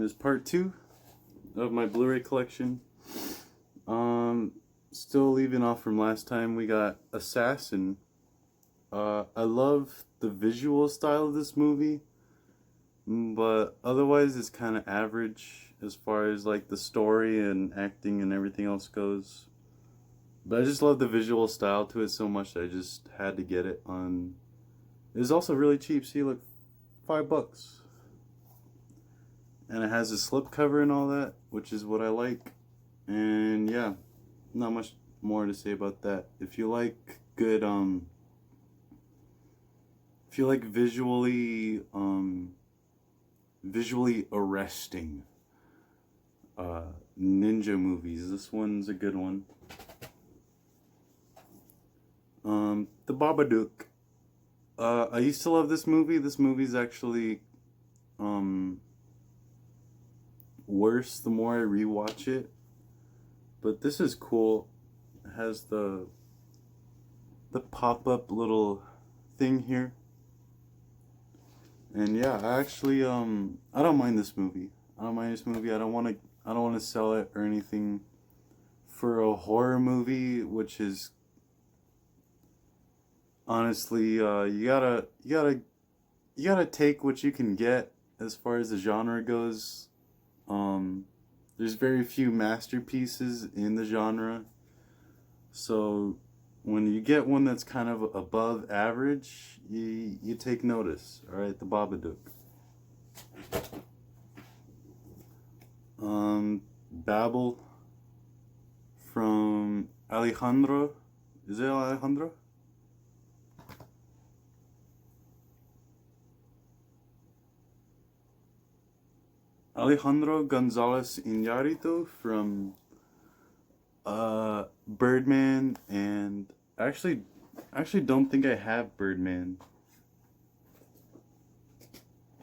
is part 2 of my Blu-ray collection. Still leaving off from last time, we got Assassin. I love the visual style of this movie, but otherwise it's kind of average as far as like the story and acting and everything else goes. But I just love the visual style to it so much that I just had to get it on. It was also really cheap. See, look, $5. And it has a slipcover and all that, which is what I like. And yeah, not much more to say about that. If you like good, if you like visually arresting ninja movies, this one's a good one. The Babadook. I used to love this movie. This movie's actually worse the more I rewatch it. But this is cool. It has the pop-up little thing here. And yeah, I actually I don't mind this movie. I don't mind this movie. I don't want to sell it or anything. For a horror movie, which is honestly, you gotta take what you can get as far as the genre goes. There's very few masterpieces in the genre, so when you get one that's kind of above average, you take notice. All right, the Babadook. Babel from Alejandro. Is it Alejandro? Alejandro Gonzalez Iñárritu from Birdman, and actually don't think I have Birdman.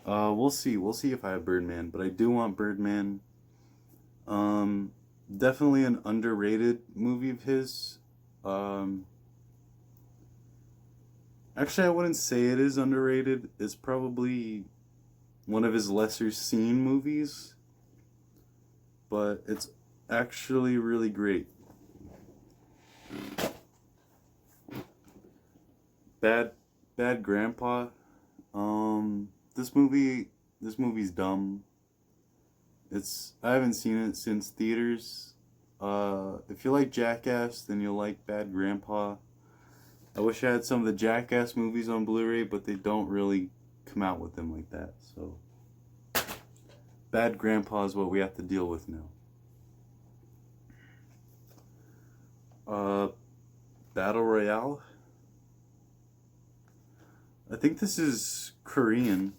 We'll see if I have Birdman, but I do want Birdman. Definitely an underrated movie of his. Actually, I wouldn't say it is underrated. It's probably one of his lesser seen movies, but it's actually really great. Bad Grandpa. This movie's dumb. I haven't seen it since theaters. If you like Jackass, then you'll like Bad Grandpa. I wish I had some of the Jackass movies on Blu-ray, but they don't really come out with them like that. So Bad Grandpa is what we have to deal with now. Battle Royale. I think this is Korean.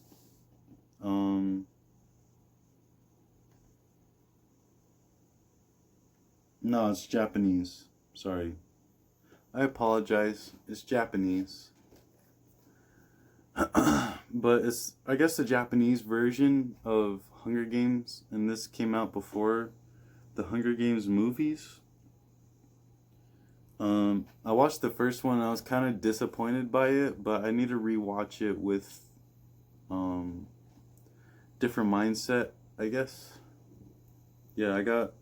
No, it's Japanese. Sorry. I apologize. It's Japanese. But it's, I guess, the Japanese version of Hunger Games, and this came out before the Hunger Games movies. I watched the first one and I was kind of disappointed by it, but I need to rewatch it with different mindset, I guess. Yeah, I got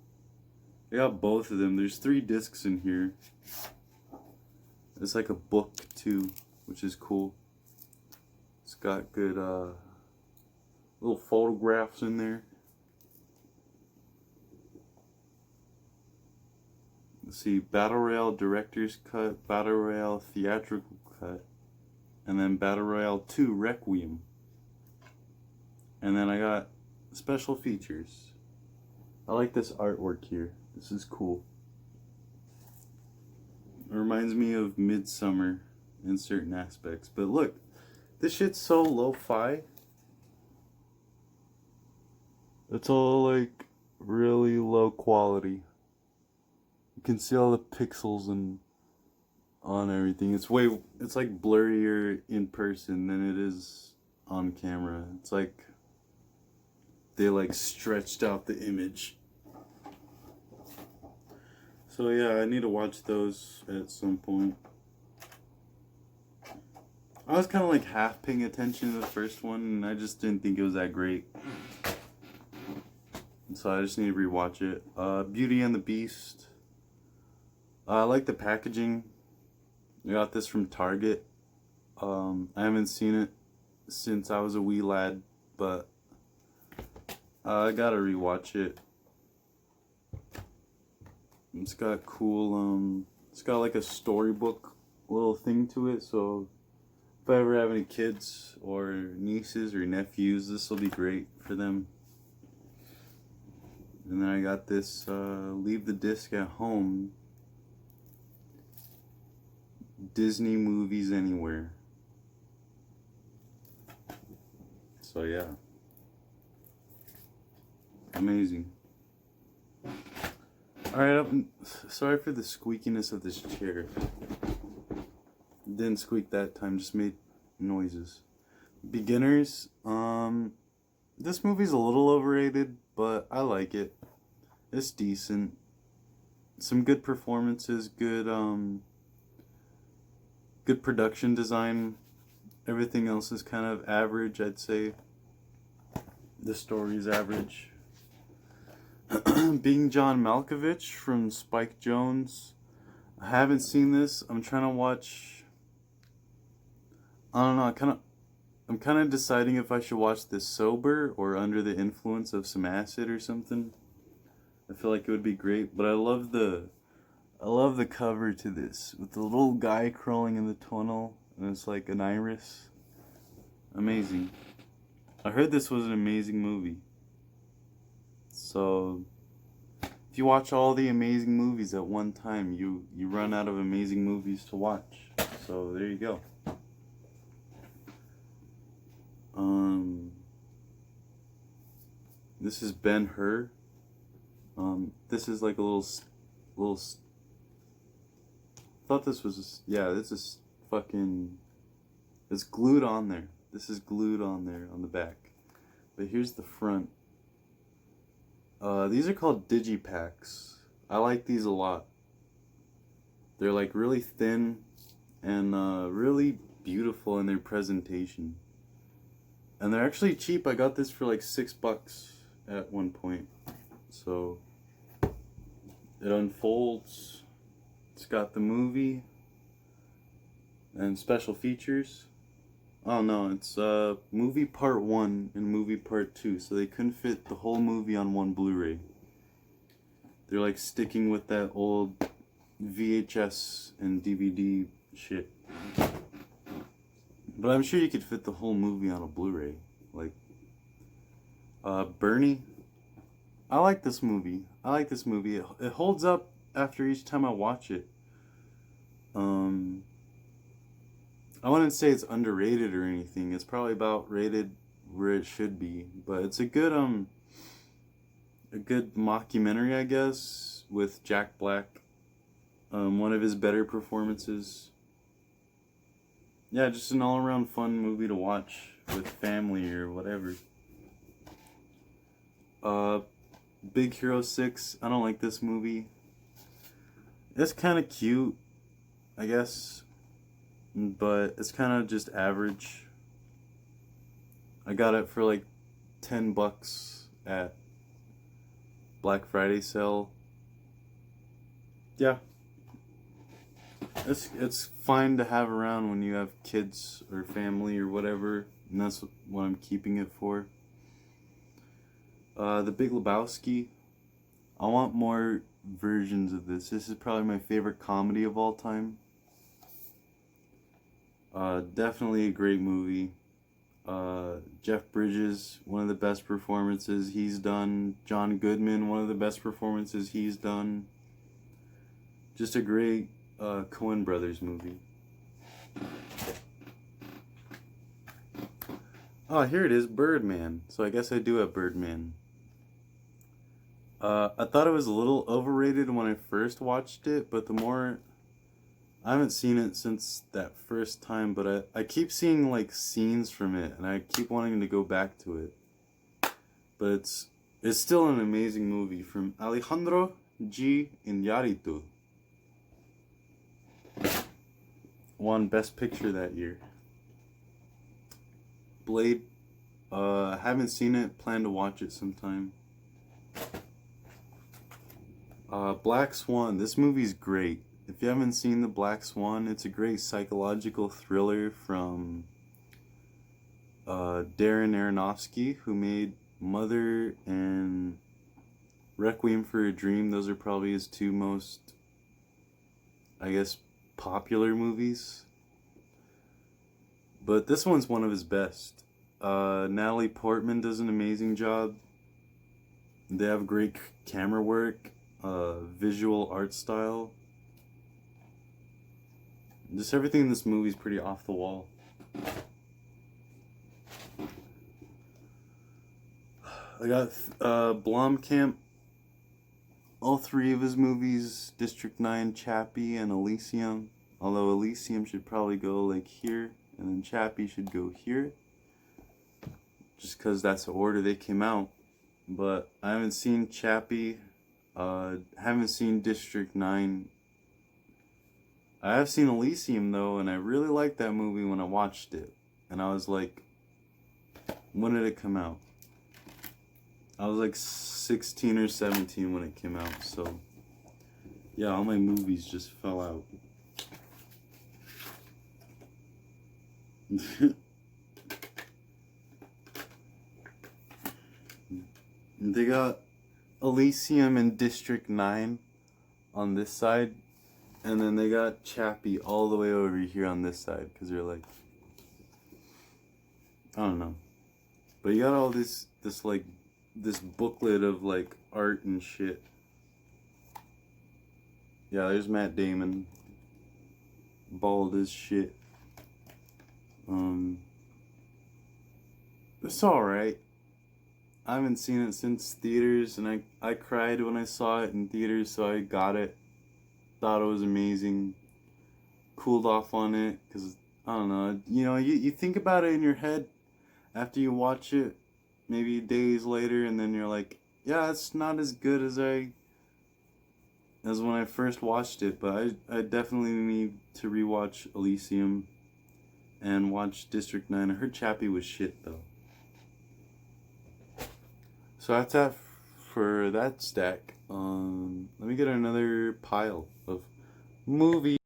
both of them. There's 3 discs in here. It's like a book too, which is cool. It's got good little photographs in there. Let's see, Battle Royale Director's Cut, Battle Royale Theatrical Cut, and then Battle Royale 2 Requiem. And then I got special features. I like this artwork here. This is cool. It reminds me of Midsummer in certain aspects. But look, this shit's so lo-fi. It's all like really low quality. You can see all the pixels and on everything. It's like blurrier in person than it is on camera. It's like they like stretched out the image. So yeah, I need to watch those at some point. I was kind of like half paying attention to the first one, and I just didn't think it was that great. so I just need to rewatch it. Beauty and the Beast. I like the packaging. I got this from Target. I haven't seen it since I was a wee lad, but I gotta rewatch it. It's got cool, it's got like a storybook little thing to it, so if I ever have any kids or nieces or nephews, this will be great for them. And then I got this, Leave the Disc at Home. Disney Movies Anywhere. So yeah. Amazing. Alright, sorry for the squeakiness of this chair. Didn't squeak that time, just made noises. Beginners, this movie's a little overrated, but I like it. It's decent. Some good performances, good production design. Everything else is kind of average, I'd say. The story's average. Being John Malkovich from Spike Jonze. I haven't seen this. I'm trying to watch. I don't know. I'm kind of deciding if I should watch this sober or under the influence of some acid or something. I feel like it would be great, but I love the cover to this with the little guy crawling in the tunnel, and it's like an iris. Amazing. I heard this was an amazing movie. So, if you watch all the amazing movies at one time, you run out of amazing movies to watch. So, there you go. This is Ben-Hur. This is like a little. Thought this was, yeah, this is fucking. It's glued on there. This is glued on there on the back. But here's the front. These are called digipacks. I like these a lot. They're like really thin and really beautiful in their presentation. And they're actually cheap. I got this for like $6 at one point. So it unfolds. It's got the movie and special features. Oh no, it's movie part 1 and movie part 2, so they couldn't fit the whole movie on one Blu-ray. They're like sticking with that old VHS and DVD shit. But I'm sure you could fit the whole movie on a Blu-ray. Like, Bernie. I like this movie. It holds up after each time I watch it. I wouldn't say it's underrated or anything. It's probably about rated where it should be. But it's a good mockumentary, I guess, with Jack Black. One of his better performances. Yeah, just an all-around fun movie to watch with family or whatever. Big Hero 6. I don't like this movie. It's kind of cute, I guess, but it's kind of just average. I got it for like $10 at Black Friday sale. Yeah. It's fine to have around when you have kids or family or whatever, and that's what I'm keeping it for. The Big Lebowski. I want more versions of this. This is probably my favorite comedy of all time. Definitely a great movie. Jeff Bridges, one of the best performances he's done. John Goodman, one of the best performances he's done. Just a great Coen Brothers movie. Oh, here it is, Birdman. So I guess I do have Birdman. I thought it was a little overrated when I first watched it, but the more... I haven't seen it since that first time, but I keep seeing like scenes from it, and I keep wanting to go back to it. But it's still an amazing movie from Alejandro G. Iñárritu. Won Best Picture that year. Blade. Haven't seen it. Plan to watch it sometime. Black Swan. This movie's great. If you haven't seen The Black Swan, it's a great psychological thriller from Darren Aronofsky, who made Mother and Requiem for a Dream. Those are probably his two most, I guess, popular movies. But this one's one of his best. Natalie Portman does an amazing job. They have great camera work, visual art style. Just everything in this movie is pretty off the wall. I got Blomkamp. All three of his movies, District 9, Chappie, and Elysium. Although Elysium should probably go like here, and then Chappie should go here. Just because that's the order they came out. But I haven't seen Chappie. Haven't seen District 9. I have seen Elysium though, and I really liked that movie when I watched it. And I was like, when did it come out? I was like 16 or 17 when it came out, so yeah, all my movies just fell out. They got Elysium and District 9 on this side, and then they got Chappie all the way over here on this side, because they're like, I don't know. But you got all this booklet of like art and shit. Yeah, there's Matt Damon. Bald as shit. It's alright. I haven't seen it since theaters, and I cried when I saw it in theaters, so I got it. Thought it was amazing. Cooled off on it, because, I don't know, you think about it in your head after you watch it, maybe days later, and then you're like, yeah, it's not as good as when I first watched it, but I definitely need to rewatch Elysium and watch District 9. I heard Chappie was shit, though. So that's that for that stack. Let me get another pile of movies.